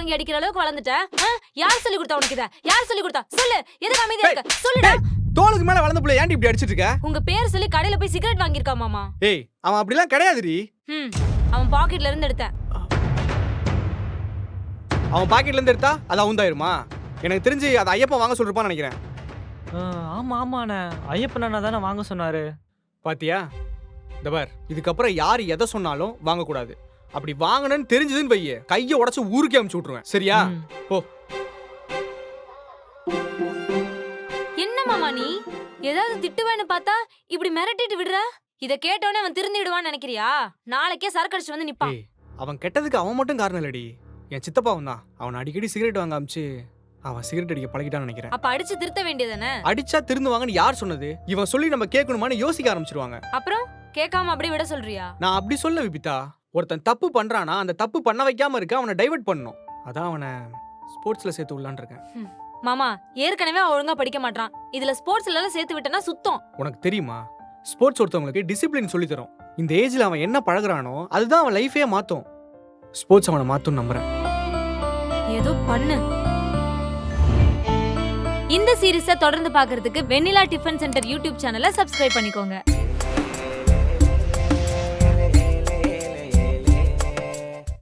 வாங்கி அடிக்கிற அளவுக்கு வளர்ந்துட்ட. யார் சொல்லி கொடுத்தா உனக்கு இத? யார் சொல்லி கொடுத்தா? சொல்லு. எதுக்கு அமைதியா இருக்க? சொல்லுடா. தோளுக்கு மேல வளர்ந்த புள்ள ஏன்டி இப்படி அடிச்சிட்டு இருக்க? உங்க பேர் சொல்லி கடையில போய் சிகரெட் வாங்கியிருக்கா மாமா. ஏய் அவன் அப்படிலாம் கிடையாதுடி. அவன் பாக்கெட்ல இருந்து எடுத்தேன். அவன் பாக்கெட்ல இருந்து எடுத்தா அது அவன்தாயிருமா? எனக்கு தெரிஞ்சு அதை ஐயப்பன் வாங்க சொல்லிருப்பான்னு நினைக்கிறேன். ஆமா ஆமாண்ணே, ஐயப்பன் அண்ணா தானே வாங்க சொன்னாரு. பாத்தியா? இந்த பார், இதுக்கப்புறம் யார் எதை சொன்னாலும் வாங்கக்கூடாது. அப்படி வாங்கணும்னு தெரிஞ்சதுன்னு வையே, கையை உடச்சு ஊருக்கே அமுச்சு விட்டுருவேன். சரியா? போ. என்ன மாமா நீ ஏதாவது திட்டுவேன்னு பார்த்தா இப்படி மிரட்டிட்டு விடுற? இத கேட்டோன்னே அவன் திருந்திடுவான்னு நினைக்கிறியா? நாளைக்கே சரக்கடிச்சு வந்து நிப்பான். அவன் கெட்டதுக்கு அவன் மட்டும் காரணம் இல்லடி, என் சித்தப்பாவும் தான். அவன் அடிக்கடி சிகரெட் வாங்க அமிச்சு அவன் சிகரெட் அடிக்க பழகிட்டான்னு நினைக்கிறேன். அப்ப அடிச்சு திருத்த வேண்டியதானே? அடிச்சா திருந்துவாங்கன்னு யார் சொன்னது? இவன் சொல்லி நம்ம கேட்கணுமான்னு யோசிக்க ஆரம்பிச்சிருவாங்க. அப்புறம் கேட்காம அப்படியே விட சொல்றியா? நான் அப்படி சொல்ல விபிதா. ஒருத்தன் தப்பு பண்றானா அந்த தப்பு பண்ண வைக்காம இருக்க அவனை டைவர்ட் பண்ணணும். அதான் அவனை ஸ்போர்ட்ஸ்ல சேர்த்து விடலான்னு இருக்கேன். மாமா ஏற்கனவே அவன் ஒழுங்கா படிக்க மாட்டான். இதுல ஸ்போர்ட்ஸ்ல எல்லாம் சேர்த்து விட்டனா சுத்தம். உனக்கு தெரியுமா, ஸ்போர்ட்ஸ் ஒருத்தவங்களுக்கு டிசிப்ளின் சொல்லி தரும். இந்த ஏஜ்ல அவன் என்ன பழகுறானோ அதுதான் அவன் லைஃபே மாத்தும். ஸ்போர்ட்ஸ் அவனை மாத்தும் நம்புறேன். ஏதோ பண்ணு. இந்த சீரிஸை தொடர்ந்து பார்க்கிறதுக்கு வெண்ணிலா டிஃபன் சென்டர் யூடியூப் சேனலை சப்ஸ்கிரைப் பண்ணிக்கோங்க.